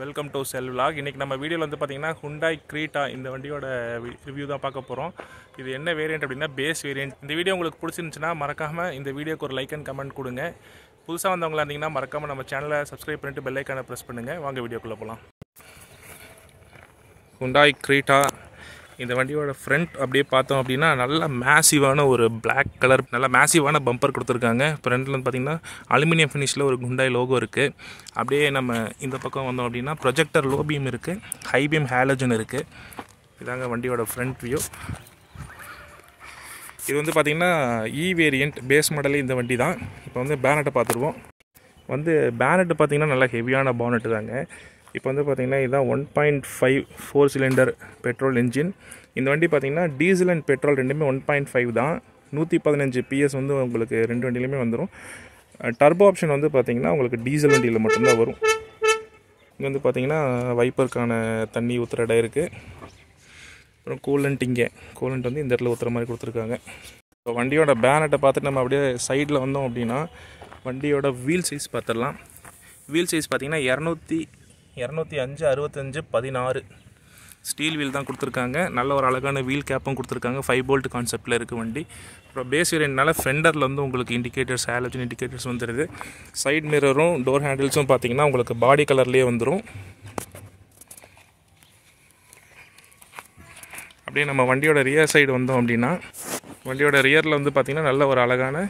Welcome to sell vlog. இன்றைக்கி நம்ம வீடியோவில் வந்து பார்த்திங்கன்னா ஹுண்டாய் க்ரீட்டா இந்த வண்டியோட ரிவ்யூ தான் பார்க்க போகிறோம். இது என்ன வேரியண்ட் அப்படின்னா பேஸ் வேரியண்ட். இந்த வீடியோ உங்களுக்கு பிடிச்சிருந்துச்சுன்னா மறக்காமல் இந்த வீடியோக்கு ஒரு லைக் அண்ட் கமெண்ட் கொடுங்க. புதுசாக வந்தவங்களா இருந்தீங்கன்னா மறக்காமல் நம்ம சேனலை சப்ஸ்கிரைப் பண்ணிட்டு பெல் ஐக்கானை ப்ரெஸ் பண்ணுங்கள். வாங்க வீடியோக்குள்ளே போகலாம். ஹுண்டாய் க்ரீட்டா இந்த வண்டியோட ஃப்ரண்ட் அப்படியே பார்த்தோம் அப்படின்னா நல்ல மேசிவான ஒரு பிளாக் கலர் நல்ல மேசிவான பம்பர் கொடுத்துருக்காங்க. ஃப்ரண்ட்டில் வந்து பார்த்திங்கன்னா அலுமினியம் ஃபினிஷில் ஒரு ஹுண்டாய் லோகோ இருக்குது. அப்படியே நம்ம இந்த பக்கம் வந்தோம் அப்படின்னா ப்ரொஜெக்டர் லோ பீம் இருக்குது, ஹை பீம் ஹேலஜன் இருக்குது. இதாங்க வண்டியோட ஃப்ரண்ட் வியூ. இது வந்து பார்த்திங்கன்னா வேரியண்ட் பேஸ் மாடலே இந்த வண்டி தான். இப்போ வந்து பேனட்டை பார்த்துருவோம். பேனட்டு பார்த்திங்கன்னா நல்லா ஹெவியான பானட்டு தாங்க. இப்போ வந்து பார்த்திங்கன்னா இதுதான் 1.5 4 சிலிண்டர் பெட்ரோல் என்ஜின். இந்த வண்டி பார்த்திங்கன்னா டீசல் அண்ட் பெட்ரோல் ரெண்டுமே 1.5 தான். 115 PS வந்து உங்களுக்கு ரெண்டு வண்டியிலுமே வந்துடும். டர்போ ஆப்ஷன் வந்து பார்த்திங்கன்னா உங்களுக்கு டீசல் வண்டியில் மட்டும்தான் வரும். இங்கே வந்து பார்த்திங்கன்னா வைப்பருக்கான தண்ணி ஊற்றுற இடம் இருக்குது. அப்புறம் கூலண்ட் வந்து இந்த இடத்துல ஊற்றுற மாதிரி கொடுத்துருக்காங்க. இப்போ வண்டியோட பேனட்டை பார்த்துட்டு நம்ம அப்படியே சைடில் வந்தோம் அப்படின்னா வண்டியோட வீல் சைஸ் பார்த்துடலாம். வீல் சைஸ் பார்த்திங்கன்னா 205 65 16 ஸ்டீல் வீல் தான் கொடுத்துருக்காங்க. நல்ல ஒரு அழகான வீல் கேப்பும் கொடுத்துருக்காங்க. 5 போல்ட் கான்செப்டில் இருக்குது வண்டி. அப்புறம் பேஸ் வேரியண்ட்னால ஃபெண்டரில் வந்து உங்களுக்கு இண்டிகேட்டர்ஸ் ஹாலஜன் இண்டிகேட்டர்ஸ் வந்துடுது. சைட் மிரரும் டோர் ஹேண்டில்ஸும் பார்த்திங்கன்னா உங்களுக்கு பாடி கலர்லேயே வந்துடும். அப்படியே நம்ம வண்டியோட ரியர் சைடு வந்தோம் அப்படின்னா வண்டியோட ரியரில் வந்து பார்த்திங்கன்னா நல்ல ஒரு அழகான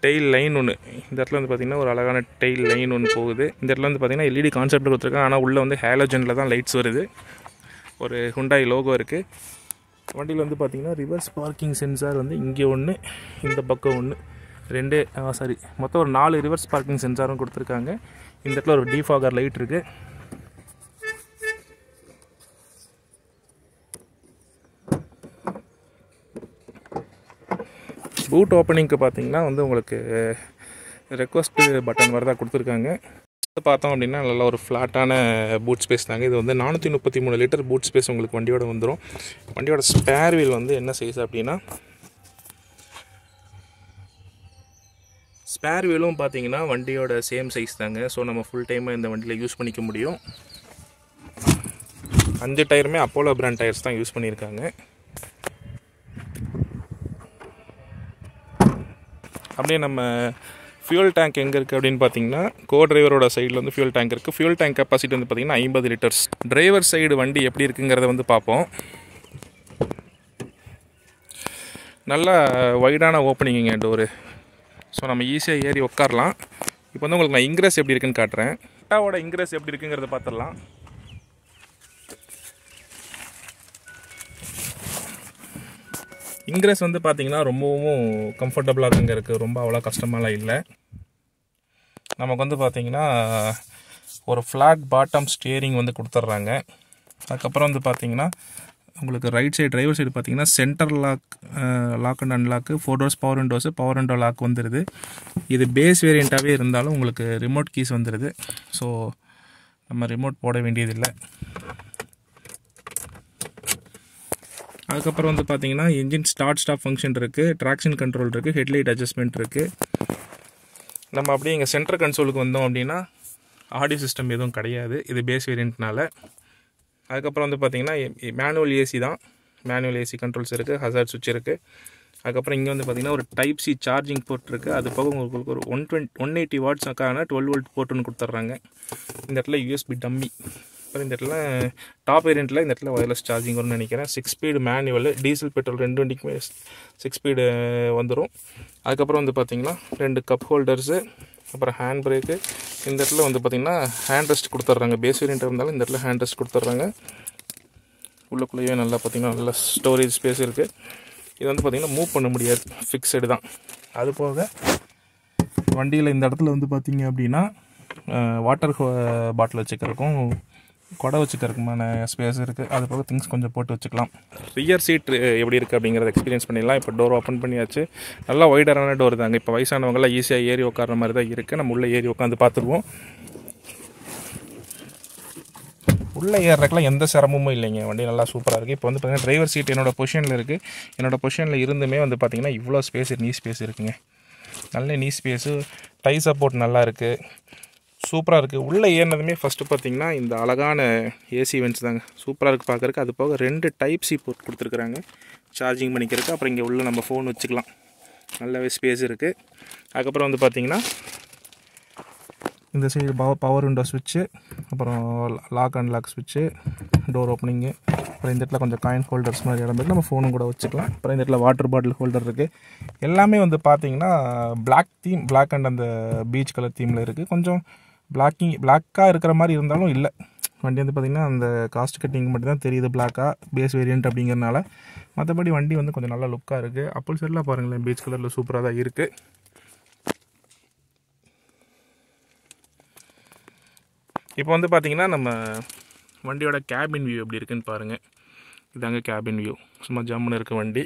டெயில் லைன் ஒன்று இந்த இடத்துல வந்து பார்த்திங்கன்னா ஒரு அழகான டெயில் லைன் ஒன்று போகுது. இந்த இடத்துல வந்து பார்த்திங்கன்னா எல்இடி கான்செப்ட் கொடுத்துருக்காங்க. ஆனால் உள்ளே வந்து ஹேலஜனில் தான் லைட்ஸ் வருது. ஒரு ஹுண்டாய் லோகோ இருக்குது. வண்டியில் வந்து பார்த்திங்கன்னா ரிவர்ஸ் பார்க்கிங் சென்சார் வந்து இங்கே ஒன்று, இந்த பக்கம் ஒன்று, மொத்தம் ஒரு 4 ரிவர்ஸ் பார்க்கிங் சென்சாரும் கொடுத்துருக்காங்க. இந்த இடத்துல ஒரு டிஃபாகர் லைட் இருக்குது. பூட் ஓப்பனிங்க்கு பார்த்தீங்கன்னா வந்து உங்களுக்கு ரெக்வஸ்ட் பட்டன் வரதா கொடுத்துருக்காங்க. பார்த்தோம் அப்படின்னா நல்லா ஒரு ஃப்ளாட்டான பூட் ஸ்பேஸ் தாங்க. இது வந்து 433 லிட்டர் பூட் ஸ்பேஸ் உங்களுக்கு வண்டியோட வந்துடும். வண்டியோட ஸ்பேர் வீல் வந்து என்ன சைஸ் அப்படின்னா ஸ்பேர் வீலும் பார்த்தீங்கன்னா வண்டியோட சேம் சைஸ் தாங்க. ஸோ நம்ம ஃபுல் டைமாக இந்த வண்டியில் யூஸ் பண்ணிக்க முடியும். 5 டயருமே அப்போலோ பிராண்ட் டயர்ஸ் தான் யூஸ் பண்ணியிருக்காங்க. அப்படியே நம்ம ஃபியூல் டேங்க் எங்கே இருக்குது அப்படின்னு பார்த்தீங்கன்னா கோ டிரைவரோட சைடில் வந்து ஃபியூல் டேங்க் இருக்குது. ஃபியூல் டேங்க் கெப்பாசிட்டி வந்து பார்த்திங்கன்னா 50 லிட்டர்ஸ். டிரைவர் சைடு வண்டி எப்படி இருக்குங்கிறத வந்து பார்ப்போம். நல்லா வைடான ஓப்பனிங்க டோரு. ஸோ நம்ம ஈஸியாக ஏறி உட்காரலாம். இப்போ வந்து உங்களுக்கு நான் இன்க்ரெஸ் எப்படி இருக்குன்னு காட்டுறேன். டாவோட இன்க்ரெஸ் எப்படி இருக்குங்கிறத பார்த்துடலாம். இன்க்ரெஸ் வந்து பார்த்திங்கன்னா ரொம்பவும் கம்ஃபர்டபுளாக இங்கே இருக்குது. ரொம்ப அவ்வளோ கஷ்டமாலாம் இல்லை. நமக்கு வந்து பார்த்திங்கன்னா ஒரு ஃப்ளாட் பாட்டம் ஸ்டியரிங் வந்து கொடுத்துட்றாங்க. அதுக்கப்புறம் வந்து பார்த்திங்கன்னா உங்களுக்கு ரைட் சைடு டிரைவர் சைடு பார்த்திங்கன்னா centre lock and unlock, 4 doors power window lock வந்துடுது. இது பேஸ் வேரியண்ட்டாகவே இருந்தாலும் உங்களுக்கு ரிமோட் கீஸ் வந்துடுது. ஸோ நம்ம ரிமோட் போட வேண்டியதில்லை. அதுக்கப்புறம் வந்து பார்த்திங்கன்னா இன்ஜின் ஸ்டாப் ஃபங்க்ஷன் இருக்குது, ட்ராக்ஷன் கண்ட்ரோல் இருக்குது, ஹெட்லைட் அட்ஜஸ்ட்மெண்ட் இருக்குது. நம்ம அப்படியே இங்கே சென்டர் கன்சோலுக்கு வந்தோம் அப்படின்னா ஆடியோ சிஸ்டம் எதுவும் கிடையாது, இது பேஸ் வேரியண்ட்னால. அதுக்கப்புறம் வந்து பார்த்திங்கன்னா மேனுவல் ஏசி தான். மேனுவல் ஏசி கண்ட்ரோல்ஸ் இருக்குது, ஹசார்ட் சுவிட்ச் இருக்குது. அதுக்கப்புறம் இங்கே வந்து பார்த்திங்கன்னா ஒரு டைப் சி சார்ஜிங் போர்ட் இருக்குது. அது போக உங்களுக்கு ஒரு 180 வாட்ஸுக்கான 12 வோல்ட் போர்ட் ஒன்று கொடுத்துட்றாங்க. இந்த இடத்துல யூஎஸ்பி டம்மி. இந்த இடத்துல டாப் வேரியண்ட்டில் இந்த இடத்துல ஒயர்லெஸ் சார்ஜிங் வரும்னு நினைக்கிறேன். 6 ஸ்பீடு மேனுவல், டீசல் பெட்ரோல் ரெண்டு வண்டிக்குமே 6 ஸ்பீடு வந்துடும். அதுக்கப்புறம் வந்து பார்த்திங்கன்னா 2 கப் ஹோல்டர்ஸு, அப்புறம் ஹேண்ட் பிரேக்கு. இந்த இடத்துல வந்து பார்த்திங்கன்னா ஹேண்ட் ரெஸ்ட் கொடுத்துட்றாங்க. பேஸ் வேரியண்ட் இருந்தாலும் இந்த இடத்துல ஹேண்ட் ரெஸ்ட் கொடுத்துட்றாங்க. உள்ளுக்குள்ளேயே நல்லா பார்த்திங்கன்னா நல்ல ஸ்டோரேஜ் ஸ்பேஸ் இருக்குது. இது வந்து பார்த்திங்கன்னா மூவ் பண்ண முடியாது, ஃபிக்ஸடு தான். அது போக வண்டியில் இந்த இடத்துல வந்து பார்த்திங்க அப்படின்னா வாட்டர் பாட்டில் வச்சுக்கிறதுக்கும் கொடை வச்சுக்கிறதுக்குமான ஸ்பேஸ் இருக்குது. அது போக திங்ஸ் கொஞ்சம் போட்டு வச்சுக்கலாம். ரியர் சீட் எப்படி இருக்குது அப்படிங்கிறத எக்ஸ்பீரியன்ஸ் பண்ணிடலாம். இப்போ டோர் ஓப்பன் பண்ணியாச்சு. நல்லா வைடரான டோர் தாங்க. இப்போ வயசானவங்களாம் ஈஸியாக ஏறி உட்கார மாதிரி தான் இருக்குது. நம்ம உள்ளே ஏறி உட்காந்து பார்த்துருவோம். உள்ளே ஏறுறதுக்குலாம் எந்த சிரமமும் இல்லைங்க. வண்டி நல்லா சூப்பராக இருக்குது. இப்போ வந்து பார்த்திங்கன்னா டிரைவர் சீட் என்னோடய பொசிஷனில் இருக்குது. என்னோடய பொசிஷனில் இருந்துமே வந்து பார்த்திங்கன்னா இவ்வளோ நீ ஸ்பேஸ் இருக்குங்க. நல்ல நீ ஸ்பேஸு, டை சப்போர்ட் நல்லா இருக்குது. சூப்பராக இருக்குது. உள்ளே ஏறினதுமே ஃபஸ்ட்டு பார்த்தீங்கன்னா இந்த அழகான ஏசி வென்ட்ஸ் தாங்க, சூப்பராக இருக்குது பார்க்குறக்கு. அது போக 2 டைப் சி போர்ட் கொடுத்துருக்குறாங்க சார்ஜிங் பண்ணிக்கிறதுக்கு. அப்புறம் இங்கே உள்ள நம்ம ஃபோன் வச்சுக்கலாம், நல்லாவே ஸ்பேஸ் இருக்குது. அதுக்கப்புறம் வந்து பார்த்திங்கன்னா இந்த சைடு பவர் விண்டோ ஸ்விட்ச்சு, அப்புறம் லாக் அண்ட் லாக் ஸ்விட்ச்சு, டோர் ஓப்பனிங்கு, அப்புறம் இந்த இடத்துல கொஞ்சம் காயின் ஹோல்டர்ஸ் மாதிரி இடம் இருக்குது, நம்ம ஃபோனும் கூட வச்சுக்கலாம். அப்புறம் இந்த இடத்துல வாட்டர் பாட்டில் ஹோல்டர் இருக்குது. எல்லாமே வந்து பார்த்திங்கன்னா பிளாக் அண்ட் அந்த பீச் கலர் தீமில் இருக்குது. கொஞ்சம் பிளாக்காக இருக்கிற மாதிரி இருந்தாலும் இல்லை, வண்டி வந்து பார்த்திங்கன்னா அந்த காஸ்ட் கட்டிங் மட்டும் தான் தெரியுது பிளாக்காக, பேஸ் வேரியண்ட் அப்படிங்கிறனால. மற்றபடி வண்டி வந்து கொஞ்சம் நல்லா லுக்காக இருக்குது. அப்போல் சைடெலாம் பாருங்களேன், பீச் கலரில் சூப்பராக தான் இருக்குது. இப்போ வந்து பார்த்திங்கன்னா நம்ம வண்டியோட கேபின் வியூ எப்படி இருக்குன்னு பாருங்கள். இதாங்க கேபின் வியூ, சும்மா ஜம்முன்னு இருக்குது வண்டி.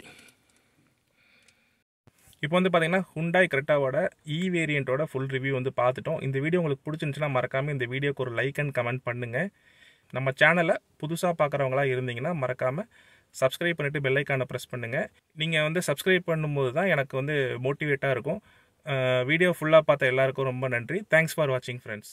இப்போ வந்து பார்த்திங்கன்னா Hyundai Cretaவோட வேரியண்ட்டோட ஃபுல் ரிவ்யூ வந்து பார்த்துட்டோம். இந்த வீடியோ உங்களுக்கு பிடிச்சிருந்துச்சுன்னா மறக்காமல் இந்த வீடியோக்கு ஒரு லைக் அண்ட் கமெண்ட் பண்ணுங்கள். நம்ம சேனலை புதுசாக பார்க்குறவங்களா இருந்தீங்கன்னா மறக்காமல் சப்ஸ்கிரைப் பண்ணிவிட்டு பெல் ஐக்கானை ப்ரெஸ் பண்ணுங்கள். நீங்கள் வந்து சப்ஸ்கிரைப் பண்ணும்போது தான் எனக்கு வந்து மோட்டிவேட்டாக இருக்கும். வீடியோ ஃபுல்லாக பார்த்த எல்லாருக்கும் ரொம்ப நன்றி. தேங்க்ஸ் ஃபார் வாட்சிங் ஃப்ரெண்ட்ஸ்.